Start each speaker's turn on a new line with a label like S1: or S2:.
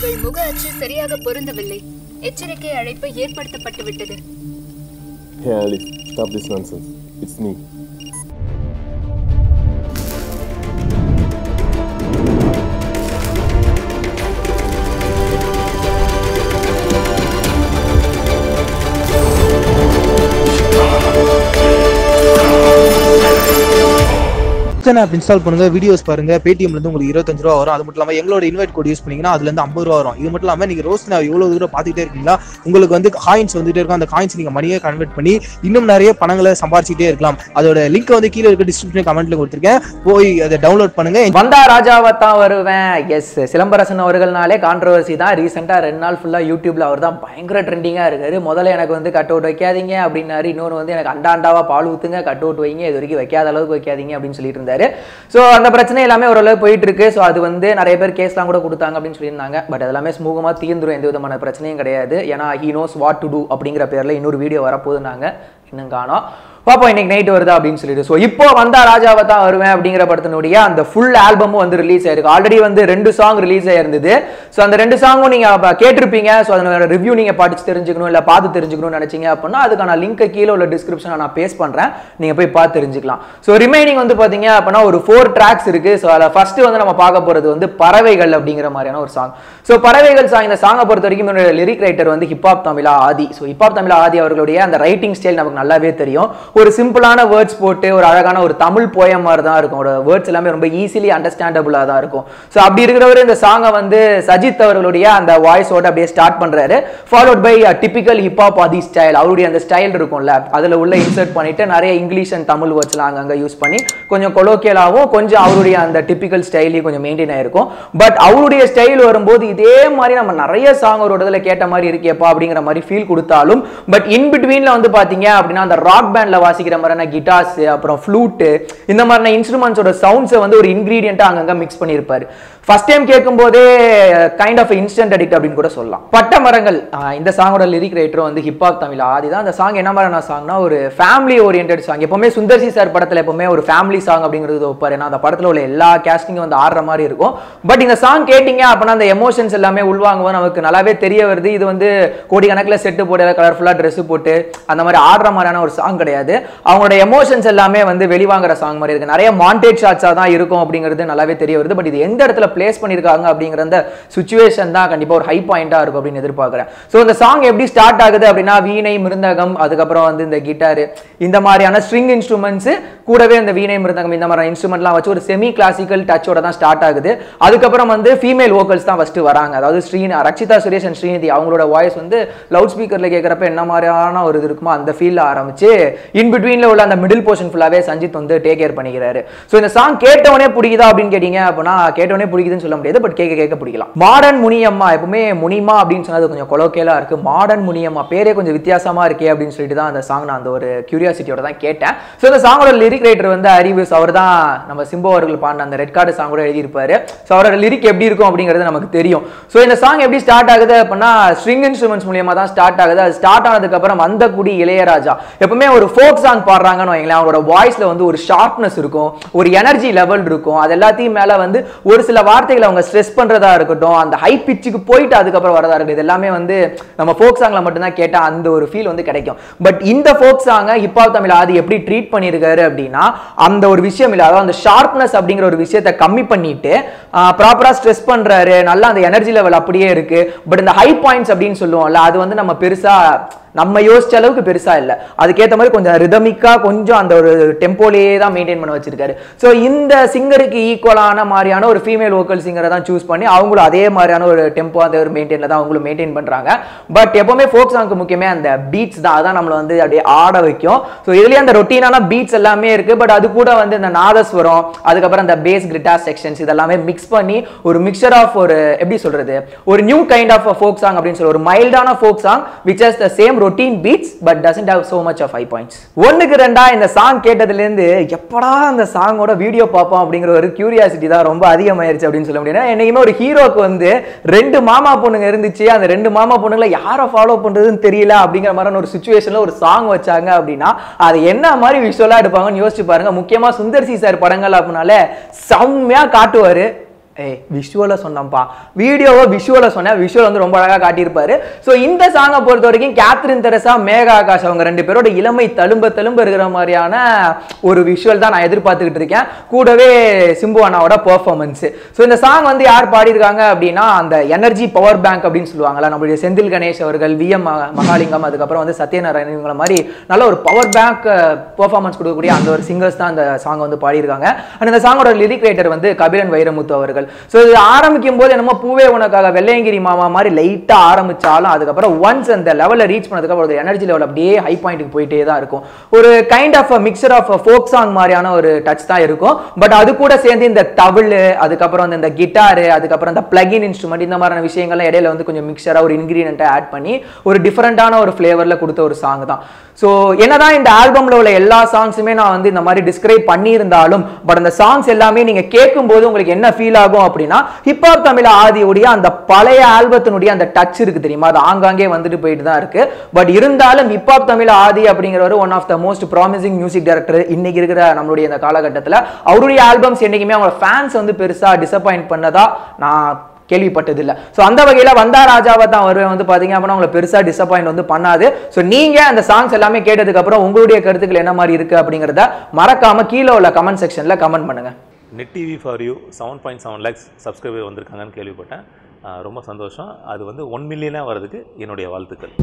S1: உங்கள் முக அச்சு சரியாக பொருந்தவில்லை. எச்சரிக்கை அழைப்பு ஏற்படுத்தப்பட்டு விட்டது.
S2: Hey Alice, stop this nonsense. It's me.
S3: App install பண்ணுங்க, வீடியோஸ் பாருங்க. பேடிஎம்ல இருந்து உங்களுக்கு 25 ரூபா வரும். அது மட்டும் இல்லாம எங்களோட இன்வைட் கோட் யூஸ் பண்ணீங்கன்னா அதுல இருந்து 50 ரூபா வரும். இது மட்டும் இல்லாம நீங்க ரோஸ் நான் எவ்வளவு தூரம் பாத்துட்டே இருக்கீங்களா, உங்களுக்கு வந்து காயின்ஸ் வந்துட்டே இருக்கும். அந்த காயின்ஸ் நீங்க மணியை கன்வெர்ட் பண்ணி இன்னும் நிறைய பணங்களை சம்பாதிச்சுட்டே இருக்கலாம். அதோட லிங்க் வந்து கீழே இருக்க டிஸ்கிரிப்ஷன் கமெண்ட்ல கொடுத்துருக்கேன், போய் அதை டவுன்லோட் பண்ணுங்க.
S4: வந்தா ராஜாவா தான் வருவேன். எஸ், சிலம்பரசன் அவர்கள்னாலே கான்ட்ரவர்சி தான். ரீசெண்டா 2 நாள் ஃபுல்லா யூடியூப்ல அவர் தான் பயங்கர ட்ரெண்டிங்கா இருக்காரு. முதல்ல எனக்கு வந்து கட் அவுட் வைக்காதீங்க அப்படின்னாரு. இன்னொரு வந்து எனக்கு அண்டாண்டாவா பால் ஊத்துங்க, கட் அவுட் வைங்க, இது வரைக்கும் வைக்காத அளவுக்கு வைக்காதீங்க அப்படின்னு சொல்லிட்டு இருந்தாரு. ஸோ அந்த பிரச்சனை எல்லாமே ஓரளவு போயிட்டு இருக்கு. ஸோ அது வந்து நிறைய பேர் கேஸ்லாம் கூட கொடுத்தாங்க அப்படின்னு சொல்லியிருந்தாங்க. பட் அதெல்லாமே ஸ்மூகமாக தீர்ந்துரும், எந்த விதமான பிரச்சனையும் கிடையாது. ஏன்னா he knows what to do அப்படிங்கிற பேரில் இன்னொரு வீடியோ வரப்போது. நாங்கள் இன்னும் காணோம், பாப்போம் இன்னைக்கு நைட் வருதா அப்படின்னு சொல்லிட்டு. ஸோ இப்போ வந்தா ராஜாவை தான் வருவேன் அப்படிங்கிற படத்தினுடைய அந்த ஃபுல் ஆல்பமும் வந்து ரிலீஸ் ஆயிருக்கு. ஆல்ரெடி வந்து 2 சாங் ரிலீஸ் ஆயிருந்தது. ஸோ அந்த 2 சாங்கும் நீங்க கேட்டிருப்பீங்க. ஸோ அதனோட ரிவ்யூ நீங்க படிச்சு தெரிஞ்சுக்கணும், இல்லை பார்த்து தெரிஞ்சுக்கணும்னு நினைச்சீங்க அப்படின்னா அதுக்கான லிங்க் கீழே உள்ள டிஸ்கிரிப்ஷன் நான் பேஸ்ட் பண்றேன், நீங்க போய் பார்த்து தெரிஞ்சுக்கலாம். ஸோ ரிமைனிங் வந்து பாத்தீங்க அப்படின்னா ஒரு 4 ட்ராக்ஸ் இருக்கு. ஸோ அதில் ஃபர்ஸ்ட் வந்து நம்ம பார்க்க போறது வந்து பறவைகள் அப்படிங்கிற மாதிரியான ஒரு சாங். ஸோ பறவைகள் சாங், இந்த சாங்கை பொறுத்த வரைக்கும் என்னோட லிரிக் ரைட்டர் வந்து ஹிப்ஹாப் தமிழா ஆதி. ஸோ ஹிப்ஹாப் தமிழா ஆதி அவர்களுடைய அந்த ரைட்டிங் ஸ்டைல் நமக்கு நல்லாவே தெரியும். ஒரு சிம்பிளான வேர்ட்ஸ் போட்டு ஒரு அழகான ஒரு தமிழ் போயம் மாதிரி தான் இருக்கும். ஒரு வேர்ட்ஸ் எல்லாமே ரொம்ப ஈஸிலி அண்டர்ஸ்டாண்டபிளா தான் இருக்கும். ஸோ அப்படி இருக்கிறவர் இந்த சாங்கை வந்து சஜித் அவர்களுடைய அந்த வாய்ஸோட அப்படியே ஸ்டார்ட் பண்றாரு. Followed by typical hip hop Aadhi style. அவருடைய அந்த ஸ்டைல் இருக்கும்ல, அதுல உள்ள இன்சர்ட் பண்ணிட்டு நிறைய இங்கிலீஷ் அண்ட் தமிழ் வேர்ட்ஸ்லாம் அங்கங்க யூஸ் பண்ணி கொஞ்சம் கொலோக்கியலாகவும் கொஞ்சம் அவருடைய அந்த டிபிக்கல் ஸ்டைலையும் கொஞ்சம் மெயின்டைன் ஆயிருக்கும். பட் அவருடைய ஸ்டைல் வரும்போது இதே மாதிரி நம்ம நிறைய சாங் ஒரு இடத்துல கேட்ட மாதிரி இருக்கேப்பா அப்படிங்கிற மாதிரி ஃபீல் கொடுத்தாலும், பட் இன் பிட்வீன்ல வந்து பாத்தீங்க அப்படின்னா அந்த ராக் பேண்ட்ல வாசிக்கிற மாதிரியான கிட்டார்ஸ், அப்புறம் ஃப்ளூட், இந்த மாதிரியான இன்ஸ்ட்ருமெண்ட்ஸோட சவுண்ட்ஸை வந்து ஒரு இன்கிரீடியன்ட்டா அங்கங்க மிக்ஸ் பண்ணியிருப்பாரு. ஃபர்ஸ்ட் டைம் கேட்கும் போதே கைண்ட் ஆஃப் இன்ஸ்டன்ட் அடிக்ட் அப்படின்னு கூட சொல்லலாம். பட்ட மரங்கள், இந்த சாங்கோட லிரிக் ரைட்டரும் வந்து ஹிப்ஹாப் தமிழ் ஆதி தான். அந்த சாங் என்ன மாதிரியான சாங்னா ஒரு ஃபேமிலி ஓரியன்டட் சாங். எப்பவுமே சுந்தர்சி சார் படத்துல எப்பவுமே ஒரு ஃபேமிலி சாங் அப்படிங்கிறது வைப்பாரு. ஏன்னா அந்த படத்துல உள்ள எல்லா கேஸ்டிங்கும் வந்து ஆடுற மாதிரி இருக்கும். பட் இந்த சாங் கேட்டீங்க அப்படின்னா அந்த எமோஷன்ஸ் எல்லாமே உள்வாங்குவோம், நமக்கு நல்லாவே தெரிய வருது. இது வந்து கோடிக்கணக்கில் செட்டு போட்டு கலர்ஃபுல்லா ட்ரெஸ் போட்டு அந்த மாதிரி ஆடுற மாதிரியான ஒரு சாங் கிடையாது. அவங்களோட எமோஷன்ஸ் எல்லாமே வந்து வெளிவாங்குற சாங் மாதிரி இருக்கு. நிறைய மாண்டேஜ் ஷாட்ஸா தான் இருக்கும் அப்படிங்கிறது நல்லாவே தெரிய வருது. பட் இது எந்த இடத்துல பிளேஸ் பண்ணிருக்காங்க அப்படிங்கிற அந்த சிச்சுவேஷன் தான் கண்டிப்பா ஒரு ஹை பாயிண்டா இருக்கும் அப்படின்னு எதிர்பார்க்கிறேன். ஸோ இந்த சாங் எப்படி ஸ்டார்ட் ஆகுது அப்படின்னா வீணை, மிருந்தகம், அதுக்கப்புறம் வந்து இந்த கிட்டாரு, இந்த மாதிரியான ஸ்ட்ரிங் இன்ஸ்ட்ருமெண்ட்ஸ் கூடவே இந்த வீணை, மிருந்தகம் இந்த மாதிரி இன்ஸ்ட்ருமெண்ட்லாம் வச்சு ஒரு செமி கிளாசிக்கல் டச்சோட தான் ஸ்டார்ட் ஆகுது. அதுக்கப்புறம் வந்து ஃபீமேல் வோக்கல்ஸ் தான் ஃபர்ஸ்ட் வராங்க. அதாவது ரக்ஷிதா சுரேஷ் அண்ட் ஸ்ரீநிதி அவங்களோட வாய்ஸ் வந்து லவுட் ஸ்பீக்கர்ல கேட்கறப்ப என்ன மாதிரியான ஒரு இது இருக்குமோ அந்த ஃபீல்ல ஆரம்பிச்சு இன் பிட்வீன்ல உள்ள அந்த மிடில் போர்ஷன் ஃபுல்லாவே சஞ்சித் வந்து டேக் கேர் பண்ணிக்கிறாரு. ஸோ இந்த சாங் கேட்டவனே பிடிக்குதா அப்படின்னு கேட்டீங்க அப்படின்னா கேட்டவனே பிடிக்குதுன்னு சொல்ல முடியாது, பட் கேட்க பிடிக்கலாம். மாடர்ன் முனியம்மா, எப்பவுமே முனிமா அப்படின்னு சொன்னது கொஞ்சம் கொலோக்கியலா இருக்கு. மாடர்ன் முனியம்மா பேரே கொஞ்சம் வித்தியாசமா இருக்கே அப்படின்னு சொல்லிட்டு தான் அந்த சாங் நான் அந்த ஒரு கியூரியாசிட்டியோட தான் கேட்டேன். ஸோ இந்த சாங்கோட லிரிக் ரைட்டர் வந்து அறிவுஸ், அவர் தான் நம்ம சிம்பு அவர்கள் பாடின அந்த ரெட் கார்டு சாங் கூட எழுதியிருப்பாரு. ஸோ அவரோட லிரிக் எப்படி இருக்கும் அப்படிங்கிறது நமக்கு தெரியும். ஸோ இந்த சாங் எப்படி ஸ்டார்ட் ஆகுது அப்படின்னா ஸ்ட்ரிங் இன்ஸ்ட்ருமெண்ட்ஸ் மூலியமா தான் ஸ்டார்ட் ஆகுது. அது ஸ்டார்ட் ஆனதுக்கு அப்புறம் வந்த குடி இளையராஜா எப்பவுமே ஒரு ஃபோக் சாங் பாடுறாங்கன்னு வைங்களேன், அவங்களோட வாய்ஸ்ல வந்து ஒரு ஷார்ப்னஸ் இருக்கும், ஒரு எனர்ஜி லெவல் இருக்கும். அது எல்லாத்தையும் மேல வந்து ஒரு சில வார்த்தைகளை அவங்க ஸ்ட்ரெஸ் பண்றதா இருக்கட்டும், அந்த ஹை பிச்சுக்கு போயிட்டு அதுக்கப்புறம் வரதா இருக்கட்டும், இது எல்லாமே வந்து நம்ம ஃபோக் சாங்ல மட்டும்தான் கேட்டா அந்த ஒரு ஃபீல் வந்து கிடைக்கும். பட் இந்த ஃபோக் சாங்கை ஹிப்ஹாப் தமிழ் ஆதி எப்படி ட்ரீட் பண்ணியிருக்காரு அப்படின்னா அந்த ஒரு விஷயம் இல்லை, அதாவது அந்த ஷார்ப்னஸ் அப்படிங்கிற ஒரு விஷயத்தை கம்மி பண்ணிட்டு ப்ராப்பரா ஸ்ட்ரெஸ் பண்றாரு. நல்லா அந்த எனர்ஜி லெவல் அப்படியே இருக்கு. பட் இந்த ஹை பாயிண்ட்ஸ் அப்படின்னு சொல்லுவோம்ல, அது வந்து நம்ம பெருசா நம்ம யோசிச்ச அளவுக்கு பெருசா இல்லை. அதுக்கேற்ற மாதிரி கொஞ்சம் ரிதமிக்கா கொஞ்சம் அந்த ஒரு டெம்போலேயே தான் மெயின்டைன் பண்ண வச்சிருக்காரு. ஸோ இந்த சிங்கருக்கு ஈக்குவலான மாதிரியான ஒரு ஃபீமேல் வோக்கல் சிங்கரை தான் சூஸ் பண்ணி அவங்களும் அதே மாதிரியான ஒரு டெம்போ அந்த ஒரு மெயின்டைன்ல தான் அவங்களும் மெயின்டைன் பண்றாங்க. பட் எப்பவுமே ஃபோக் சாங்க்கு முக்கியமே அந்த பீட்ஸ் தான், அதான் நம்மளை வந்து அப்படியே ஆட வைக்கும். ஸோ இதுலயே அந்த ரொட்டீனான பீட்ஸ் எல்லாமே இருக்கு. பட் அது கூட வந்து இந்த நாதஸ்வரம், அதுக்கப்புறம் அந்த பேஸ் கிட்டார் செக்ஷன்ஸ் இதெல்லாமே மிக்ஸ் பண்ணி ஒரு மிக்சர் ஆஃப் ஒரு எப்படி சொல்றது ஒரு new kind of folk song அப்படின்னு சொல்லி ஒரு மைல்டான folk song which has the same routine beats but doesn't have so much of high points. ஒண்ணுக்கு ரெண்டா இந்த சாங் கேட்டதுல இருந்து எப்படா அந்த சாங்கோட வீடியோ பார்ப்போம் அப்படிங்கிற ஒரு கியூரியாசிட்டி தான் ரொம்ப அதிகமாயிருச்சு அப்படின்னு சொல்ல முடியும். என்னைக்குமே ஒரு ஹீரோக்கு வந்து 2 மாமா பொண்ணுங்க இருந்துச்சு, அந்த 2 மாமா பொண்ணுங்களை யாரை ஃபாலோ பண்றதுன்னு தெரியல அப்படிங்கிற மாதிரி ஒரு சிச்சுவேஷன்ல ஒரு சாங் வச்சாங்க அப்படின்னா அது என்ன மாதிரி விஷுவலா எடுப்பாங்கன்னு யோசிச்சு பாருங்க. முக்கியமா சுந்தர்சி சார் படங்கள் அப்படின்னாலே செம்மையா காட்டுவாரு. விஷுவலாக சொன்னப்பா, வீடியோவை விஷுவலாக சொன்னேன். விஷுவல் வந்து ரொம்ப அழகாக காட்டியிருப்பாரு. ஸோ இந்த சாங்கை பொறுத்த வரைக்கும் கேத்ரின் தெரசா, மேகா ஆகாஷ் அவங்க 2 பேரோட இளமை தழும்ப இருக்கிற மாதிரியான ஒரு விஷுவல் தான் நான் எதிர்பார்த்துக்கிட்டு இருக்கேன். கூடவே சிம்பு அண்ணாவோட பெர்ஃபார்மன்ஸ். ஸோ இந்த சாங் வந்து யார் பாடியிருக்காங்க அப்படின்னா, அந்த எனர்ஜி பவர் பேங்க் அப்படின்னு சொல்லுவாங்களா, நம்மளுடைய செந்தில் கணேஷ் அவர்கள், விஎம் மகாலிங்கம், அதுக்கப்புறம் வந்து சத்யநாராயணன், இவங்கள மாதிரி நல்ல ஒரு பவர் பேங்க் பெர்ஃபார்மன்ஸ் கொடுக்கக்கூடிய அந்த ஒரு சிங்கர்ஸ் தான் அந்த சாங் வந்து பாடியிருக்காங்க. அண்ட் இந்த சாங்கோட லிரிக் ரைட்டர் வந்து கபிலன் வைரமுத்து அவர்கள். ஸோ இது ஆரம்பிக்கும் போது என்னமோ பூவே உனக்காக வெள்ளையங்கிரி மாமா மாதிரி லைட்டாக ஆரம்பிச்சாலும் அதுக்கப்புறம் ஒன்ஸ் அந்த லெவலில் ரீச் பண்ணதுக்கு ஒரு எனர்ஜி லெவல் அப்படியே ஹை பாயிண்ட்டுக்கு போயிட்டே தான் இருக்கும். ஒரு kind of mixture of folk song மாதிரியான ஒரு டச் தான் இருக்கும். பட் அது கூட சேர்ந்து இந்த தவிழ், அதுக்கப்புறம் இந்த கிட்டாரு, அதுக்கப்புறம் இந்த பிளகின் இன்ஸ்ட்ருமெண்ட், இந்த மாதிரியான விஷயங்கள்லாம் இடையில வந்து கொஞ்சம் மிக்சராக ஒரு இன்கிரீடியன்ட்டை ஆட் பண்ணி ஒரு டிஃப்ரெண்டான ஒரு ஃப்ளேவரில் கொடுத்த ஒரு சாங் தான். ஸோ என்னதான் இந்த ஆல்பம்ல உள்ள எல்லா சாங்ஸுமே நான் வந்து இந்த மாதிரி டிஸ்கிரைப் பண்ணியிருந்தாலும், பட் அந்த சாங்ஸ் எல்லாமே நீங்க கேட்கும்போது உங்களுக்கு என்ன ஃபீல் ஆகும் அப்படின்னா, ஹிப்ஹாப் தமிழ் ஆதியுடைய அந்த பழைய ஆல்பத்தினுடைய அந்த டச் இருக்கு தெரியுமா, அது ஆங்காங்கே வந்துட்டு போயிட்டு தான் இருக்கு. பட் இருந்தாலும் ஹிப்ஹாப் தமிழ் ஆதி அப்படிங்கிறவர் one of the most promising music director இன்னைக்கு இருக்கிற நம்மளுடைய இந்த காலகட்டத்தில். அவருடைய ஆல்பம்ஸ் என்னைக்குமே அவங்க ஃபேன்ஸ் வந்து பெருசா டிசப்பாயிண்ட் பண்ணதா நான் கேள்விப்பட்டதில்லை. ஸோ அந்த வகையில் வந்தா ராஜாவை தான் வருவேன் வந்து பார்த்தீங்க அப்படின்னா உங்களை பெருசாக டிசப்பாயிண்ட் வந்து பண்ணாது. ஸோ நீங்கள் அந்த சாங்ஸ் எல்லாமே கேட்டதுக்கப்புறம் உங்களுடைய கருத்துக்கள் என்ன மாதிரி இருக்குது அப்படிங்கிறத மறக்காம கீழே உள்ள கமெண்ட் செக்ஷனில் கமெண்ட் பண்ணுங்கள்.
S2: Net TV for you 7.7 lakhs subscriber வந்திருக்காங்கன்னு கேள்விப்பட்டேன். ரொம்ப சந்தோஷம். அது வந்து 1 million வர்றதுக்கு என்னுடைய வாழ்த்துக்கள்.